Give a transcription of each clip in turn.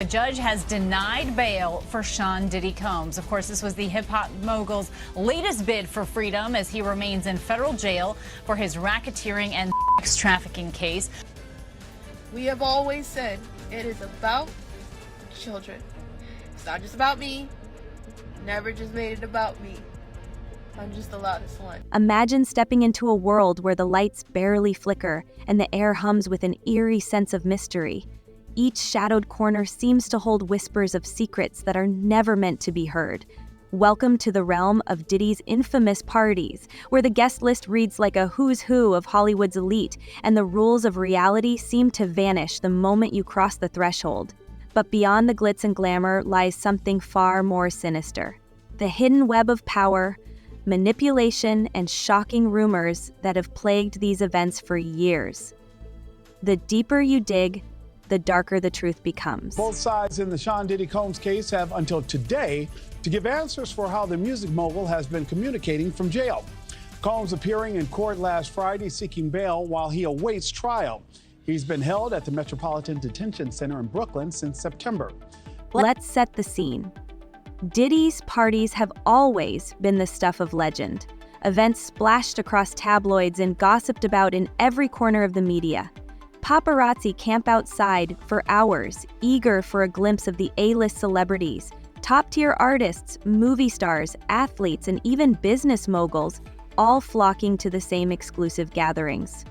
The judge has denied bail for Sean Diddy Combs. Of course, this was the hip-hop mogul's latest bid for freedom as he remains in federal jail for his racketeering and sex trafficking case. We have always said it is about children. It's not just about me. Never just made it about me. I'm just the loudest one. Imagine stepping into a world where the lights barely flicker and the air hums with an eerie sense of mystery. Each shadowed corner seems to hold whispers of secrets that are never meant to be heard. Welcome to the realm of Diddy's infamous parties, where the guest list reads like a who's who of Hollywood's elite, and the rules of reality seem to vanish the moment you cross the threshold. But beyond the glitz and glamour lies something far more sinister. The hidden web of power, manipulation, and shocking rumors that have plagued these events for years. The deeper you dig, the darker the truth becomes. Both sides in the Sean Diddy Combs case have until today to give answers for how the music mogul has been communicating from jail. Combs appearing in court last Friday seeking bail while he awaits trial. He's been held at the Metropolitan Detention Center in Brooklyn since September. Let's set the scene. Diddy's parties have always been the stuff of legend. Events splashed across tabloids and gossiped about in every corner of the media. Paparazzi camp outside for hours, eager for a glimpse of the A-list celebrities. Top-tier artists, movie stars, athletes, and even business moguls, all flocking to the same exclusive gatherings.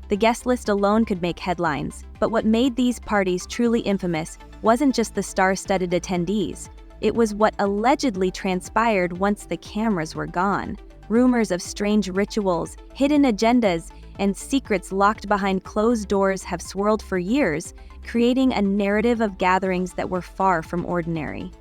The guest list alone could make headlines, but what made these parties truly infamous wasn't just the star-studded attendees. It was what allegedly transpired once the cameras were gone. Rumors of strange rituals, hidden agendas, and secrets locked behind closed doors have swirled for years, creating a narrative of gatherings that were far from ordinary.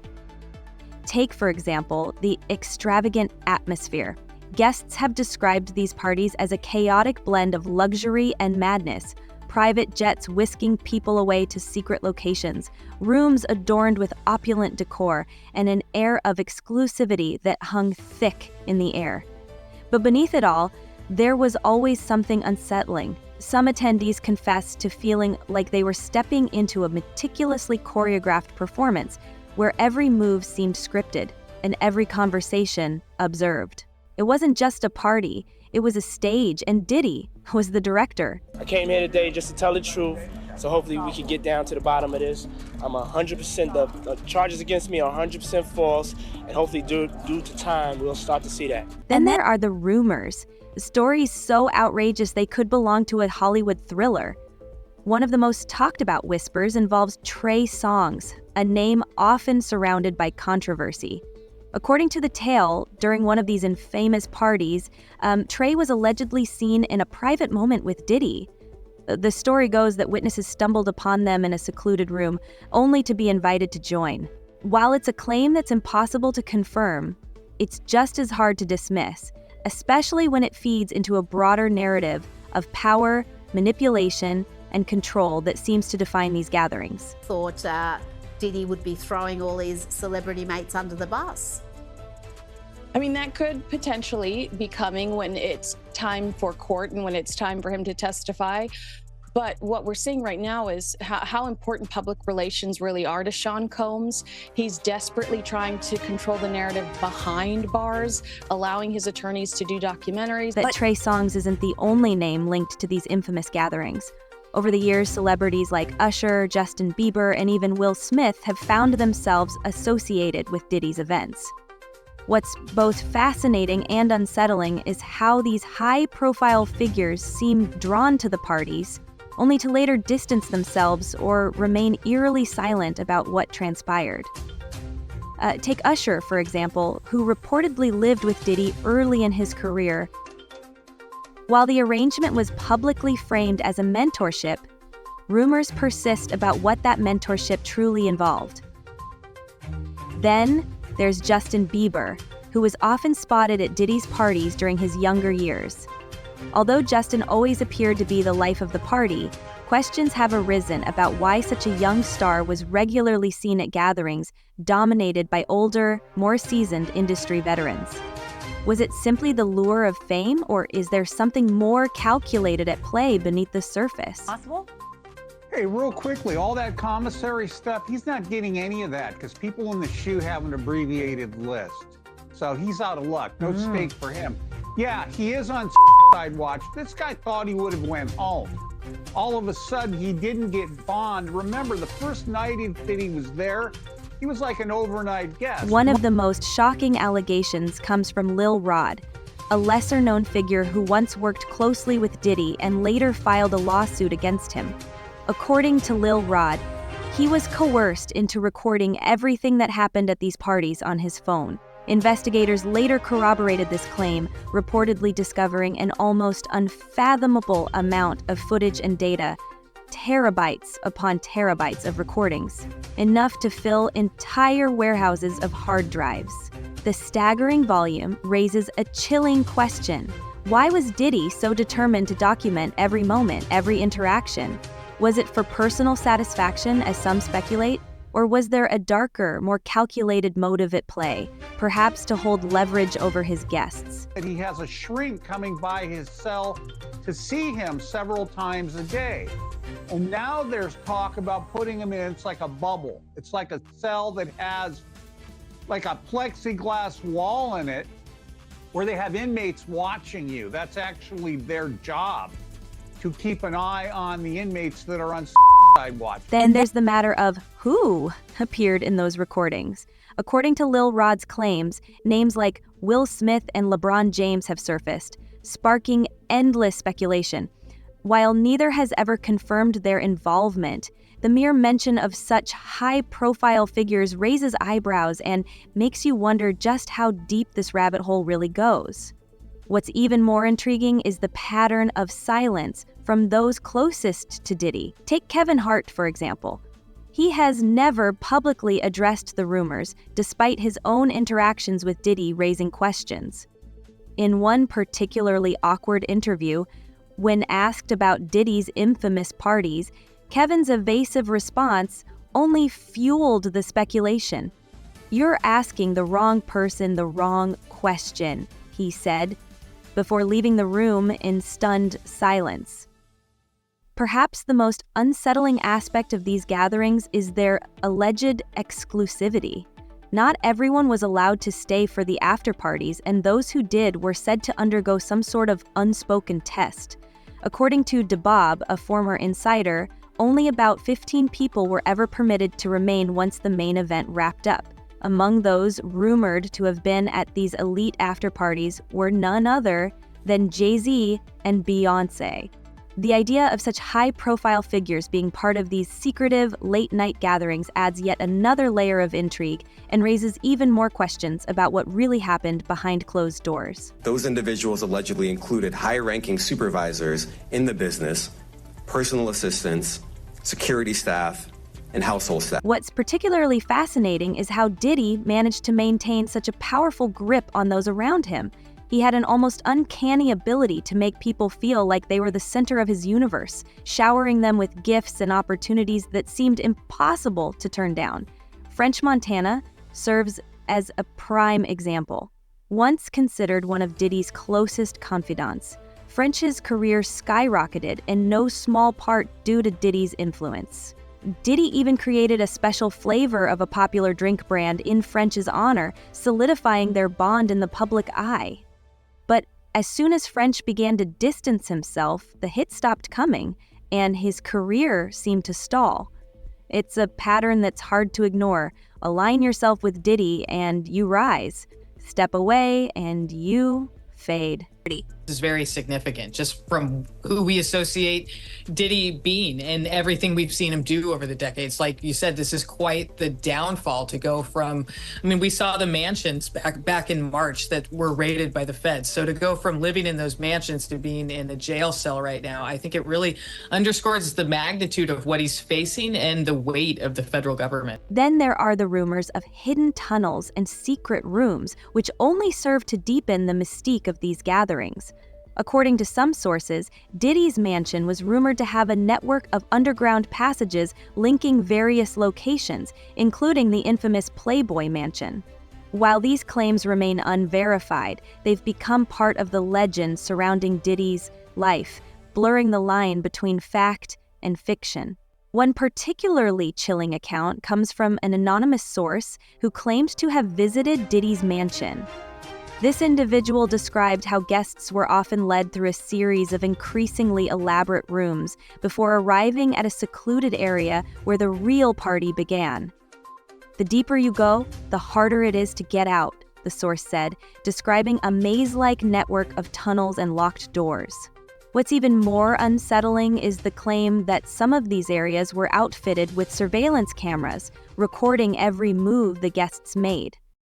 Take, for example, the extravagant atmosphere. Guests have described these parties as a chaotic blend of luxury and madness, private jets whisking people away to secret locations, rooms adorned with opulent decor, and an air of exclusivity that hung thick in the air. But beneath it all, there was always something unsettling. Some attendees confessed to feeling like they were stepping into a meticulously choreographed performance where every move seemed scripted and every conversation observed. It wasn't just a party, it was a stage, and Diddy was the director. I came here today just to tell the truth, so hopefully we can get down to the bottom of this. I'm 100%, the charges against me are 100% false, and hopefully due to time, we'll start to see that. Then there are the rumors. Stories so outrageous they could belong to a Hollywood thriller. One of the most talked about whispers involves Trey Songz, a name often surrounded by controversy. According to the tale, during one of these infamous parties, Trey was allegedly seen in a private moment with Diddy. The story goes that witnesses stumbled upon them in a secluded room, only to be invited to join. While it's a claim that's impossible to confirm, it's just as hard to dismiss, especially when it feeds into a broader narrative of power, manipulation, and control that seems to define these gatherings. Thought Diddy would be throwing all his celebrity mates under the bus. I mean, that could potentially be coming when it's time for court and when it's time for him to testify. But what we're seeing right now is how important public relations really are to Sean Combs. He's desperately trying to control the narrative behind bars, allowing his attorneys to do documentaries. But Trey Songz isn't the only name linked to these infamous gatherings. Over the years, celebrities like Usher, Justin Bieber, and even Will Smith have found themselves associated with Diddy's events. What's both fascinating and unsettling is how these high-profile figures seem drawn to the parties, only to later distance themselves or remain eerily silent about what transpired. Take Usher, for example, who reportedly lived with Diddy early in his career. While the arrangement was publicly framed as a mentorship, rumors persist about what that mentorship truly involved. Then there's Justin Bieber, who was often spotted at Diddy's parties during his younger years. Although Justin always appeared to be the life of the party, questions have arisen about why such a young star was regularly seen at gatherings dominated by older, more seasoned industry veterans. Was it simply the lure of fame, or is there something more calculated at play beneath the surface? Possible? Hey, real quickly, all that commissary stuff, he's not getting any of that because people in the SHU have an abbreviated list. So he's out of luck. No stake for him. Yeah, he is on side watch. This guy thought he would have went home. All of a sudden, he didn't get bond. Remember, the first night that he was there, he was like an overnight guest. One of the most shocking allegations comes from Lil Rod, a lesser-known figure who once worked closely with Diddy and later filed a lawsuit against him. According to Lil Rod, he was coerced into recording everything that happened at these parties on his phone. Investigators later corroborated this claim, reportedly discovering an almost unfathomable amount of footage and data, terabytes upon terabytes of recordings, enough to fill entire warehouses of hard drives. The staggering volume raises a chilling question. Why was Diddy so determined to document every moment, every interaction? Was it for personal satisfaction, as some speculate? Or was there a darker, more calculated motive at play, perhaps to hold leverage over his guests? He has a shrink coming by his cell to see him several times a day. And now there's talk about putting him in, it's like a bubble. It's like a cell that has like a plexiglass wall in it where they have inmates watching you. That's actually their job, to keep an eye on the inmates that are on side watch. Then there's the matter of who appeared in those recordings. According to Lil Rod's claims, names like Will Smith and LeBron James have surfaced, sparking endless speculation. While neither has ever confirmed their involvement, the mere mention of such high-profile figures raises eyebrows and makes you wonder just how deep this rabbit hole really goes. What's even more intriguing is the pattern of silence from those closest to Diddy. Take Kevin Hart, for example. He has never publicly addressed the rumors, despite his own interactions with Diddy raising questions. In one particularly awkward interview, when asked about Diddy's infamous parties, Kevin's evasive response only fueled the speculation. "You're asking the wrong person the wrong question," he said, before leaving the room in stunned silence. Perhaps the most unsettling aspect of these gatherings is their alleged exclusivity. Not everyone was allowed to stay for the after-parties, and those who did were said to undergo some sort of unspoken test. According to DeBob, a former insider, only about 15 people were ever permitted to remain once the main event wrapped up. Among those rumored to have been at these elite after-parties were none other than Jay-Z and Beyoncé. The idea of such high-profile figures being part of these secretive, late-night gatherings adds yet another layer of intrigue and raises even more questions about what really happened behind closed doors. Those individuals allegedly included high-ranking supervisors in the business, personal assistants, security staff, and household staff. What's particularly fascinating is how Diddy managed to maintain such a powerful grip on those around him. He had an almost uncanny ability to make people feel like they were the center of his universe, showering them with gifts and opportunities that seemed impossible to turn down. French Montana serves as a prime example. Once considered one of Diddy's closest confidants, French's career skyrocketed in no small part due to Diddy's influence. Diddy even created a special flavor of a popular drink brand in French's honor, solidifying their bond in the public eye. But as soon as French began to distance himself, the hits stopped coming, and his career seemed to stall. It's a pattern that's hard to ignore. Align yourself with Diddy and you rise. Step away and you fade. This is very significant, just from who we associate Diddy being and everything we've seen him do over the decades. Like you said, this is quite the downfall to go from, I mean, we saw the mansions back in March that were raided by the feds. So to go from living in those mansions to being in a jail cell right now, I think it really underscores the magnitude of what he's facing and the weight of the federal government. Then there are the rumors of hidden tunnels and secret rooms, which only serve to deepen the mystique of these gatherings. According to some sources, Diddy's mansion was rumored to have a network of underground passages linking various locations, including the infamous Playboy Mansion. While these claims remain unverified, they've become part of the legend surrounding Diddy's life, blurring the line between fact and fiction. One particularly chilling account comes from an anonymous source who claimed to have visited Diddy's mansion. This individual described how guests were often led through a series of increasingly elaborate rooms before arriving at a secluded area where the real party began. "The deeper you go, the harder it is to get out," the source said, describing a maze-like network of tunnels and locked doors. What's even more unsettling is the claim that some of these areas were outfitted with surveillance cameras, recording every move the guests made.